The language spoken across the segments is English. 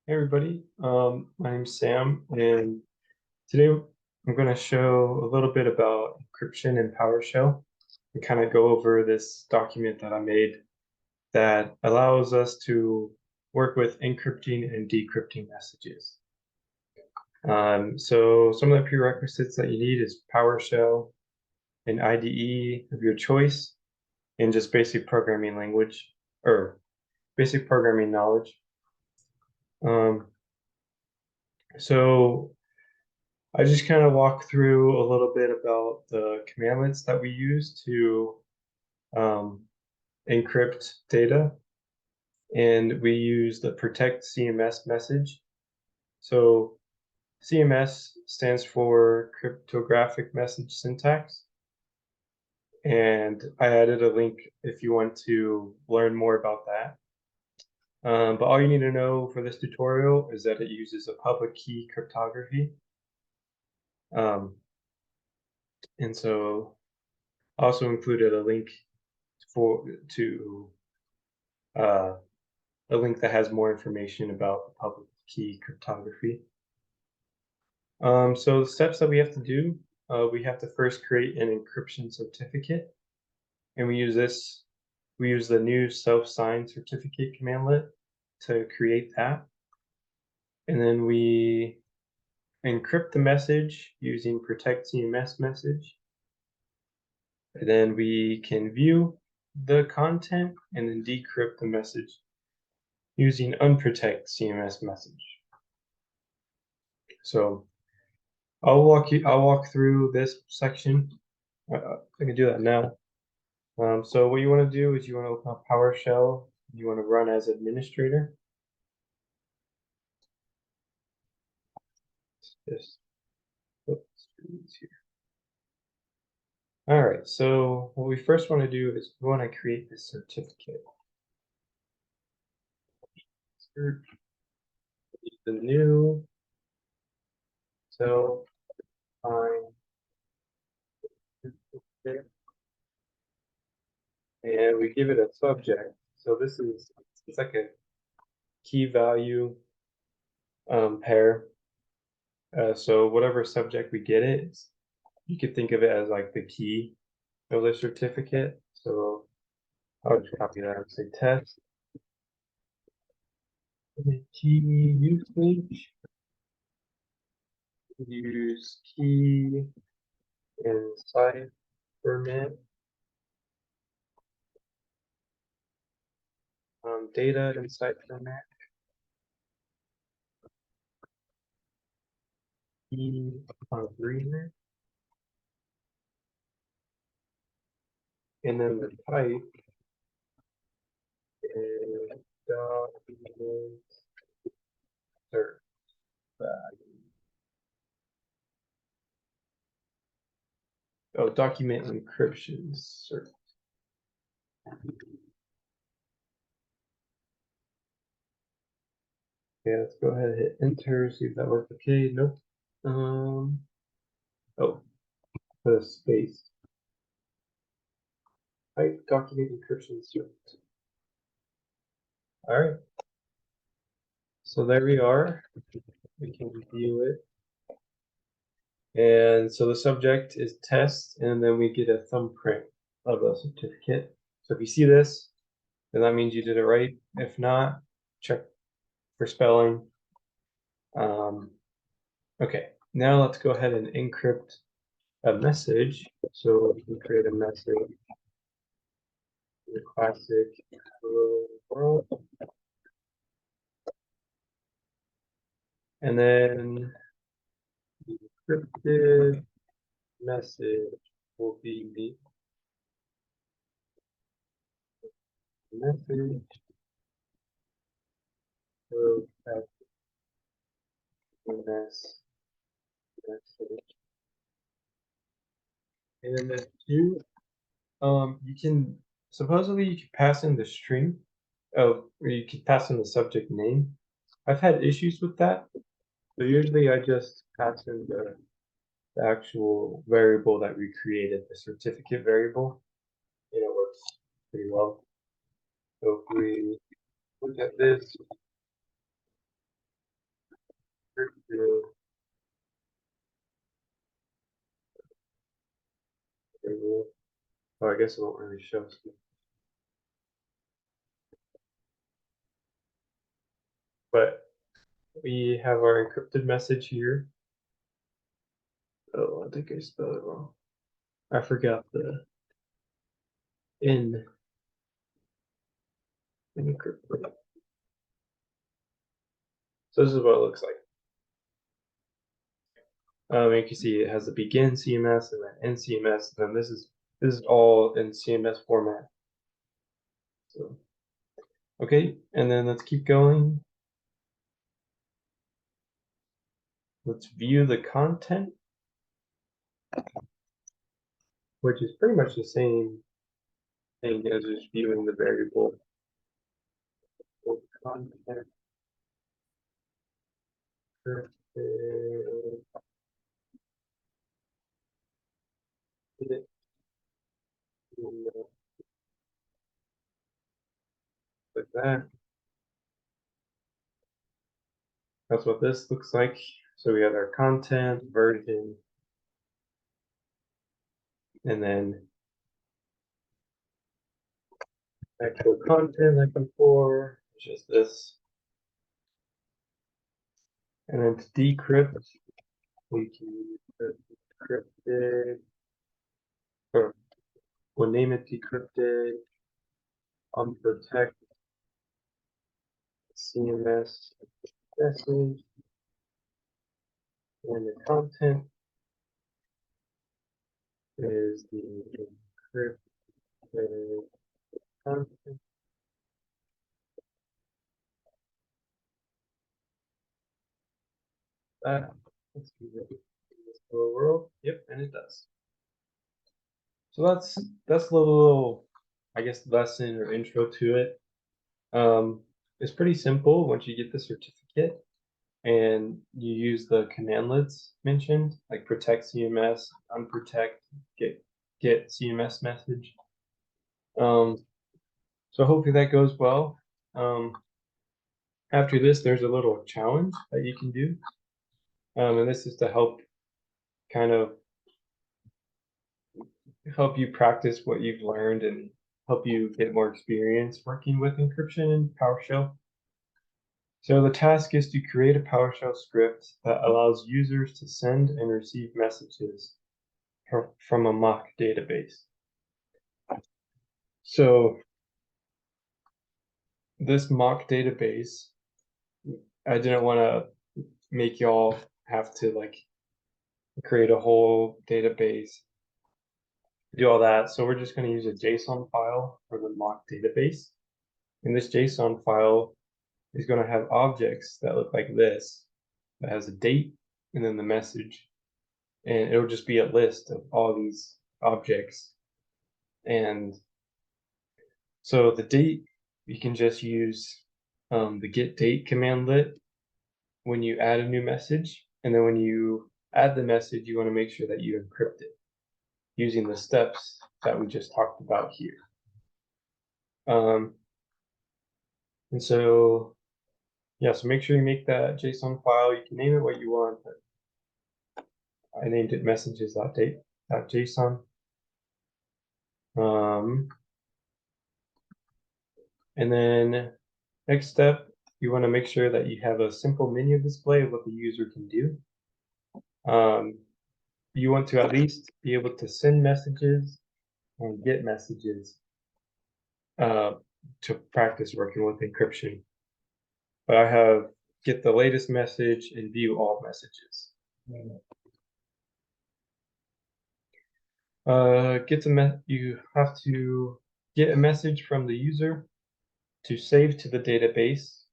Hey everybody, my name's Sam, and today I'm going to show a little bit about encryption in PowerShell and kind of go over this document that I made that allows us to work with encrypting and decrypting messages. So some of the prerequisites that you need is PowerShell, an IDE of your choice, and just basic programming language or basic programming knowledge. Um, so I just kind of walk through a little bit about the commandlets that we use to um, encrypt data, and we use the protect CMS message. So CMS stands for cryptographic message syntax, and I added a link if you want to learn more about that. But all you need to know for this tutorial is that it uses a public key cryptography. Um, and so I also included a link to uh, a link that has more information about the public key cryptography. So the steps that we have to do, we have to first create an encryption certificate, and we use the new self-signed certificate commandlet to create that. And then we encrypt the message using protect CMS message. And then we can view the content and then decrypt the message using unprotect CMS message. So I'll walk through this section. I can do that now. So what you want to do is you want to open up PowerShell. You want to run as administrator. Just flip the screens here. All right. So what we first want to do is we want to create this certificate. Search the new self find certificate, and we give it a subject. So it's like a key value pair. So whatever subject we get it, you could think of it as like the key of the certificate. So I'll just copy that and say test. The key usage, use key encipherment, data encipherment, key agreement, and then the type is document search value. Oh, document encryption search. Okay, let's go ahead and hit enter, see if that works. Okay, nope. Oh, put a space. Type document encryption search. All right. So there we are. We can view it. And so the subject is test, and then we get a thumbprint of the certificate. So if you see this, then that means you did it right. If not, check for spelling. Okay, now let's go ahead and encrypt a message. So we can create a message, the classic hello world. And then the encrypted message will be the message. So that's message. And then the two, you can supposedly you can pass in the string of, or you can pass in the subject name. I've had issues with that. So usually I just pass in the actual variable that we created, the certificate variable, and it works pretty well. So if we look at this, I guess it won't really show. But we have our encrypted message here. Oh, I think I spelled it wrong. I forgot the in encrypted. So this is what it looks like. You can see it has a begin CMS and then end CMS. And then this is all in CMS format. So okay, and then let's keep going. Let's view the content, which is pretty much the same thing as just viewing the variable. Content. Like that. That's what this looks like. So we have our content, version, and then actual content like before, just this. And then to decrypt, we can decrypt it, or we'll name it decrypted, unprotect CMS message, and the content is the encrypted content. Let's see if this will world. Yep, and it does. So that's a little, I guess, lesson or intro to it. It's pretty simple once you get the certificate and you use the commandlets mentioned, like protect CMS, unprotect, get CMS message. So hopefully that goes well. After this, there's a little challenge that you can do. And this is to help kind of help you practice what you've learned and help you get more experience working with encryption in PowerShell. So the task is to create a PowerShell script that allows users to send and receive messages from a mock database. So this mock database, I didn't want to make y'all have to like create a whole database, do all that. So we're just going to use a JSON file for the mock database. And this JSON file is going to have objects that look like this, that has a date and then the message. And it'll just be a list of all these objects. And so the date, you can just use the get date commandlet when you add a new message. And then when you add the message, you want to make sure that you encrypt it using the steps that we just talked about here. And so, yeah, so make sure you make that JSON file. You can name it what you want, but I named it messages.date.json. And then next step, you want to make sure that you have a simple menu display of what the user can do. You want to at least be able to send messages and get messages to practice working with encryption. But I have get the latest message and view all messages. You have to get a message from the user to save to the database,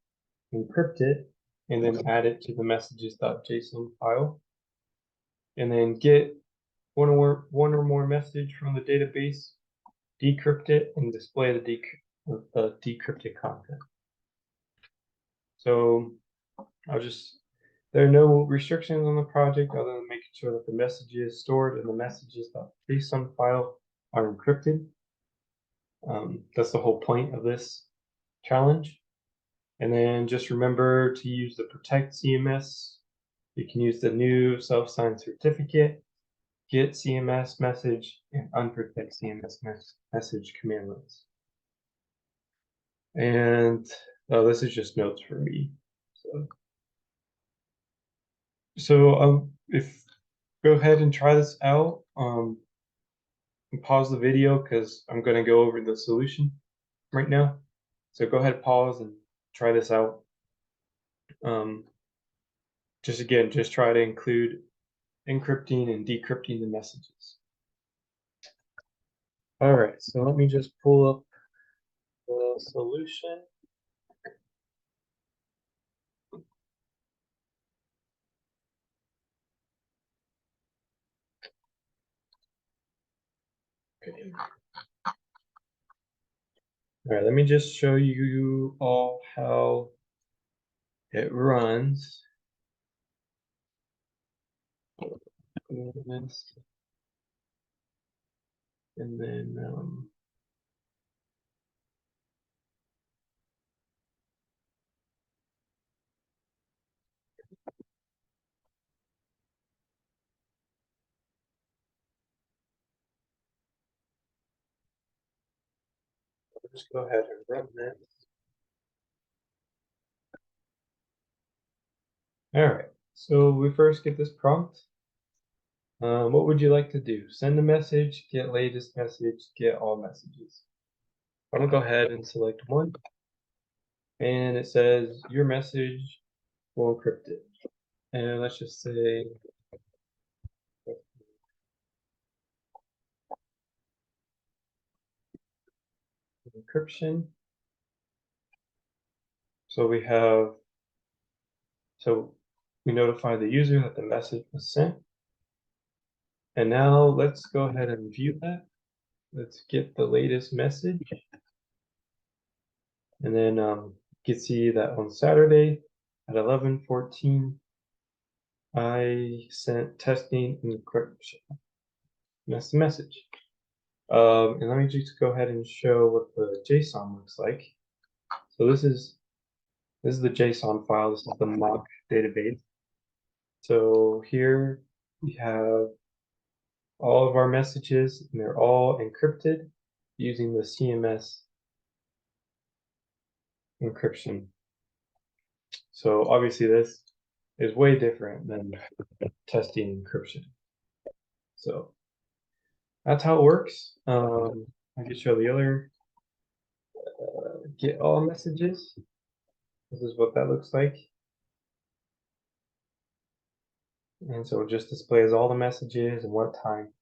encrypt it, and then add it to the messages.json file. And then get one or more message from the database, decrypt it, and display the decrypted content. So there are no restrictions on the project other than making sure that the messages stored in the messages.json file are encrypted. That's the whole point of this challenge. And then just remember to use the protect CMS. You can use the new self-signed certificate get CMS message and unprotect CMS message commandlets. And this is just notes for me. So if go ahead and try this out. And pause the video because I'm going to go over the solution right now. So go ahead, pause, and try this out. Just try to include encrypting and decrypting the messages. All right, so let me just pull up the solution. Okay. All right, let me just show you all how it runs. And then I'll just go ahead and run this. All right, so we first get this prompt. What would you like to do? Send a message, get latest message, get all messages. I'm gonna go ahead and select one. And it says your message will encrypt it. And let's just say encryption. So we notify the user that the message was sent. And now let's go ahead and view that. Let's get the latest message. And then you can see that on Saturday at 11:14, I sent testing encryption. And that's the message. And let me just go ahead and show what the JSON looks like. So this is the JSON file. This is the mock database. So here we have all of our messages, and they're all encrypted using the CMS encryption. So obviously this is way different than testing encryption. So that's how it works. I can show the other get all messages. This is what that looks like. And so it just displays all the messages and what time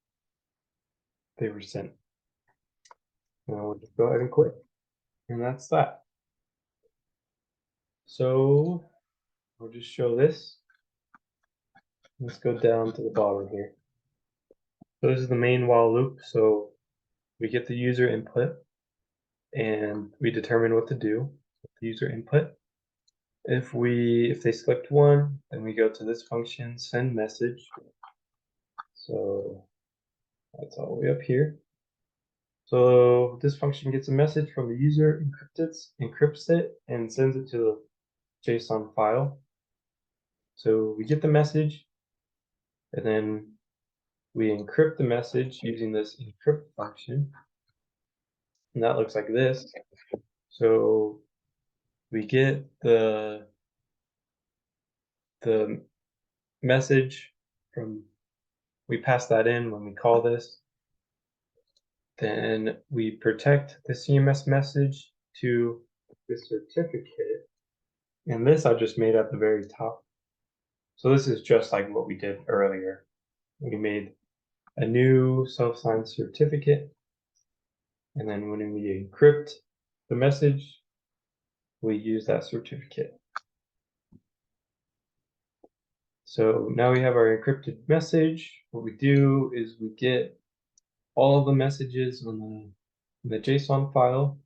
they were sent. And we'll just go ahead and quit. And that's that. So I'll just show this. Let's go down to the bottom here. So this is the main while loop. So we get the user input and we determine what to do with the user input. If they select one, then we go to this function, send message. So that's all the way up here. So this function gets a message from the user, encrypts it, and sends it to the JSON file. So we get the message, and then we encrypt the message using this encrypt function. And that looks like this. So we get the message we pass that in when we call this. Then we protect the CMS message to the certificate. And this I just made at the very top. So this is just like what we did earlier. We made a new self-signed certificate. And then when we encrypt the message, we use that certificate. So now we have our encrypted message. What we do is we get all of the messages on the JSON file.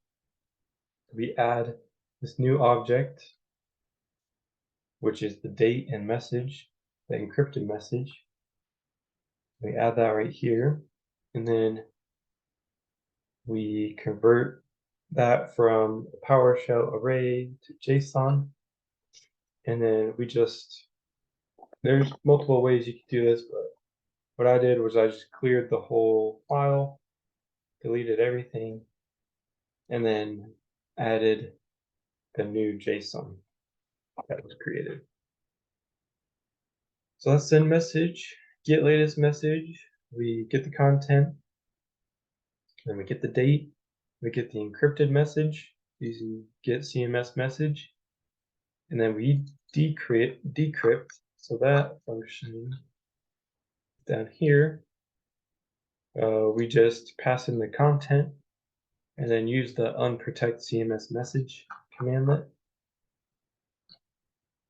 We add this new object, which is the date and message, the encrypted message. We add that right here, and then we convert that from a PowerShell array to JSON. And then there's multiple ways you can do this, but what I did was I just cleared the whole file, deleted everything, and then added the new JSON that was created. So let's send message, get latest message, we get the content, then we get the date, we get the encrypted message using get CMS message, and then we decrypt. So that function down here, we just pass in the content and then use the unprotect CMS message commandlet.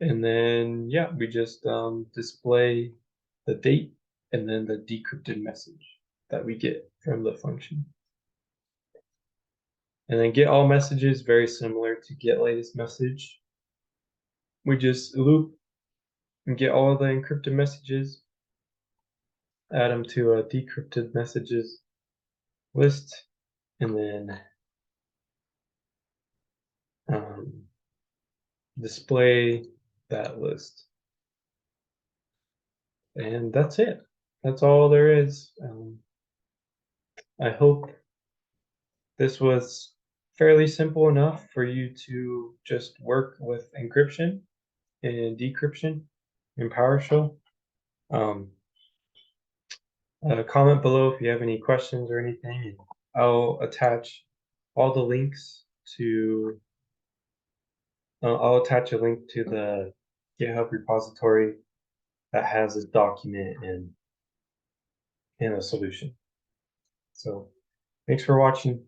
And then, yeah, we just display the date and then the decrypted message that we get from the function. And then get all messages, very similar to get latest message. We just loop and get all of the encrypted messages, add them to a decrypted messages list, and then display that list. And that's it. That's all there is. I hope this was fairly simple enough for you to just work with encryption and decryption in PowerShell. Comment below if you have any questions or anything. I'll attach all the links to. I'll attach a link to the GitHub repository that has a document and a solution. So thanks for watching.